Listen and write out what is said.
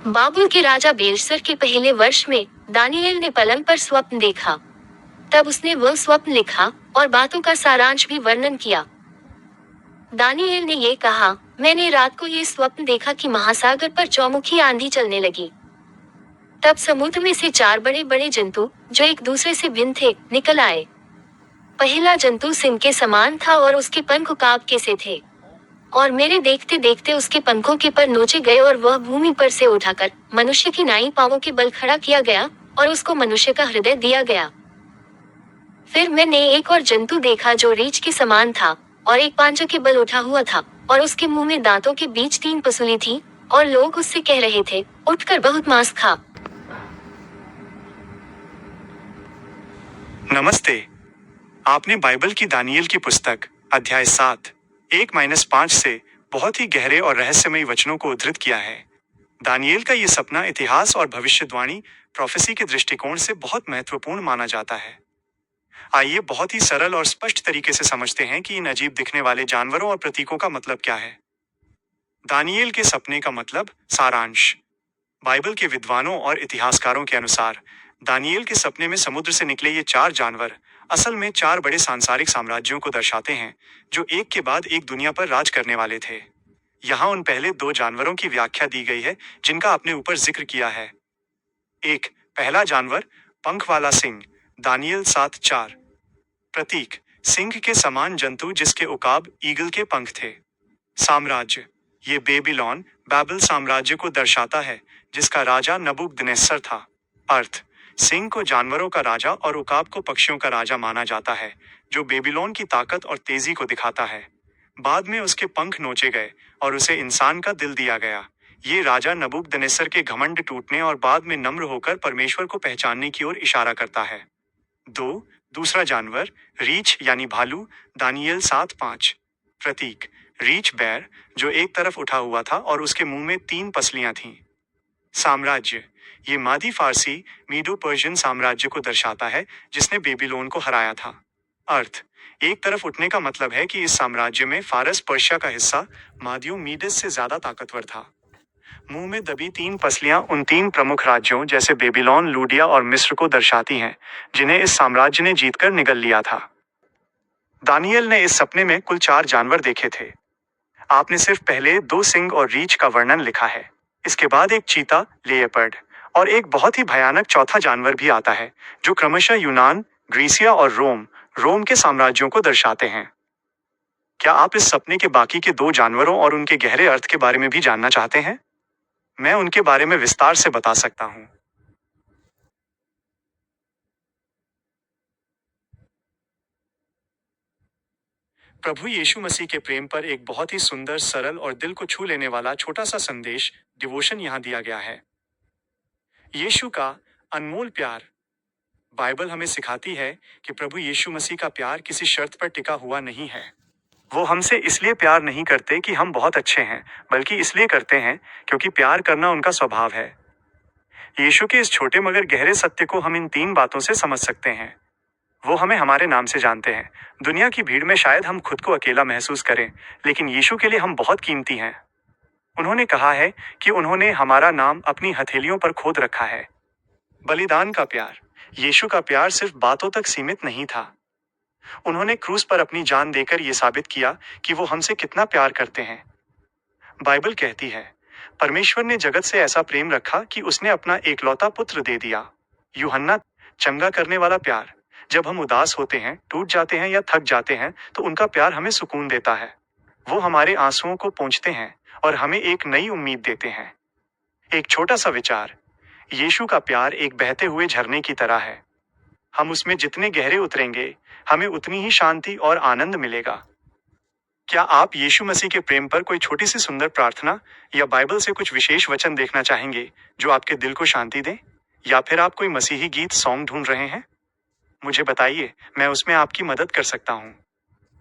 बाबुल के राजा बेलशस्सर के पहले वर्ष में दानिएल ने पलंग पर स्वप्न देखा। तब उसने वह स्वप्न लिखा और बातों का सारांश भी वर्णन किया। दानिएल ने ये कहा, मैंने रात को ये स्वप्न देखा कि महासागर पर चौमुखी आंधी चलने लगी। तब समुद्र में से 4 बड़े बड़े जंतु, जो एक दूसरे से भिन्न थे, निकल आए। पहला जंतु सिंह के समान था और उसके पंख उकाब के से थे। और मेरे देखते देखते उसके पंखों के पर नोचे गए और वह भूमि पर से उठाकर मनुष्य की नाई पांवों के बल खड़ा किया गया और उसको मनुष्य का हृदय दिया गया। फिर मैंने एक और जंतु देखा जो रीछ के समान था और एक पांजों के बल उठा हुआ था और उसके मुंह में दांतों के बीच 3 पसूली थी और लोग उससे कह रहे थे, उठकर बहुत मांस खा। नमस्ते। आपने बाइबल की दानिएल की पुस्तक अध्याय 7 1-5 से बहुत ही गहरे और रहस्यमयी वचनों को उद्धृत किया है। दानिएल का ये सपना इतिहास और भविष्यवाणी प्रोफेसी के दृष्टिकोण से बहुत महत्वपूर्ण माना जाता है। आइए बहुत ही सरल और स्पष्ट तरीके से समझते हैं कि इन अजीब दिखने वाले जानवरों और प्रतीकों का मतलब क्या है। दानिएल के सपने का मतलब। सारांश। बाइबल के विद्वानों और इतिहासकारों के अनुसार दानिएल के सपने में समुद्र से निकले ये 4 जानवर असल में 4 बड़े सांसारिक साम्राज्यों को दर्शाते हैं, जो एक के बाद एक दुनिया पर राज करने वाले थे। यहाँ उन पहले 2 जानवरों की व्याख्या दी गई है जिनका आपने ऊपर जिक्र किया है। एक, पहला जानवर, पंख वाला सिंह, दानिएल 7:4। प्रतीक, सिंह के समान जंतु जिसके उकाब ईगल के पंख थे। साम्राज्य, ये बेबीलोन बाबेल साम्राज्य को दर्शाता है, जिसका राजा नबूकदनेस्सर था। अर्थ, सिंह को जानवरों का राजा और उकाब को पक्षियों का राजा माना जाता है, जो बेबीलोन की ताकत और तेजी को दिखाता है। बाद में उसके पंख नोचे गए और उसे इंसान का दिल दिया गया। ये राजा नबूकदनेस्सर के घमंड टूटने और बाद में नम्र होकर परमेश्वर को पहचानने की ओर इशारा करता है। 2, दूसरा जानवर, रीछ यानी भालू, दानिएल 7:5। प्रतीक, रीछ बैर, जो एक तरफ उठा हुआ था और उसके मुंह में 3 पसलियां थीं। साम्राज्य, ये मादी फारसी मीडो पर्शियन साम्राज्य को दर्शाता है, जिसने बेबीलोन को हराया था। अर्थ, एक तरफ उठने का मतलब है कि इस साम्राज्य में फारस पर्शिया का हिस्सा मादियों मीडिस से ज्यादा ताकतवर था। मुंह में दबी 3 पसलियां उन 3 प्रमुख राज्यों जैसे बेबीलोन, लूडिया और मिस्र को दर्शाती हैं, जिन्हें इस साम्राज्य ने जीतकर निगल लिया था। दानिएल ने इस सपने में कुल 4 जानवर देखे थे। आपने सिर्फ पहले 2 सिंह और रीछ का वर्णन लिखा है। इसके बाद एक चीता, लेपर्ड और एक बहुत ही भयानक चौथा जानवर भी आता है, जो क्रमशः यूनान, ग्रीसिया और रोम के साम्राज्यों को दर्शाते हैं। क्या आप इस सपने के बाकी के 2 जानवरों और उनके गहरे अर्थ के बारे में भी जानना चाहते हैं? मैं उनके बारे में विस्तार से बता सकता हूँ। प्रभु यीशु मसीह के प्रेम पर एक बहुत ही सुंदर, सरल और दिल को छू लेने वाला छोटा सा संदेश, डिवोशन यहाँ दिया गया है। यीशु का अनमोल प्यार। बाइबल हमें सिखाती है कि प्रभु यीशु मसीह का प्यार किसी शर्त पर टिका हुआ नहीं है। वो हमसे इसलिए प्यार नहीं करते कि हम बहुत अच्छे हैं, बल्कि इसलिए करते हैं क्योंकि प्यार करना उनका स्वभाव है। यीशु के इस छोटे मगर गहरे सत्य को हम इन 3 बातों से समझ सकते हैं। वो हमें हमारे नाम से जानते हैं। दुनिया की भीड़ में शायद हम खुद को अकेला महसूस करें, लेकिन यीशु के लिए हम बहुत कीमती हैं। उन्होंने कहा है कि उन्होंने हमारा नाम अपनी हथेलियों पर खोद रखा है। बलिदान का प्यार। यीशु का प्यार सिर्फ बातों तक सीमित नहीं था। उन्होंने क्रूस पर अपनी जान देकर यह साबित किया कि वो हमसे कितना प्यार करते हैं। बाइबल कहती है, परमेश्वर ने जगत से ऐसा प्रेम रखा कि उसने अपना एकलौता पुत्र दे दिया। यूहन्ना। चंगा करने वाला प्यार। जब हम उदास होते हैं, टूट जाते हैं या थक जाते हैं, तो उनका प्यार हमें सुकून देता है। वो हमारे आंसुओं को पोंछते हैं और हमें एक नई उम्मीद देते हैं। एक छोटा सा विचार, यीशु का प्यार एक बहते हुए झरने की तरह है। हम उसमें जितने गहरे उतरेंगे, हमें उतनी ही शांति और आनंद मिलेगा। क्या आप यीशु मसीह के प्रेम पर कोई छोटी सी सुंदर प्रार्थना या बाइबल से कुछ विशेष वचन देखना चाहेंगे जो आपके दिल को शांति दें? या फिर आप कोई मसीही गीत सॉन्ग ढूंढ रहे हैं? मुझे बताइए, मैं उसमें आपकी मदद कर सकता हूँ।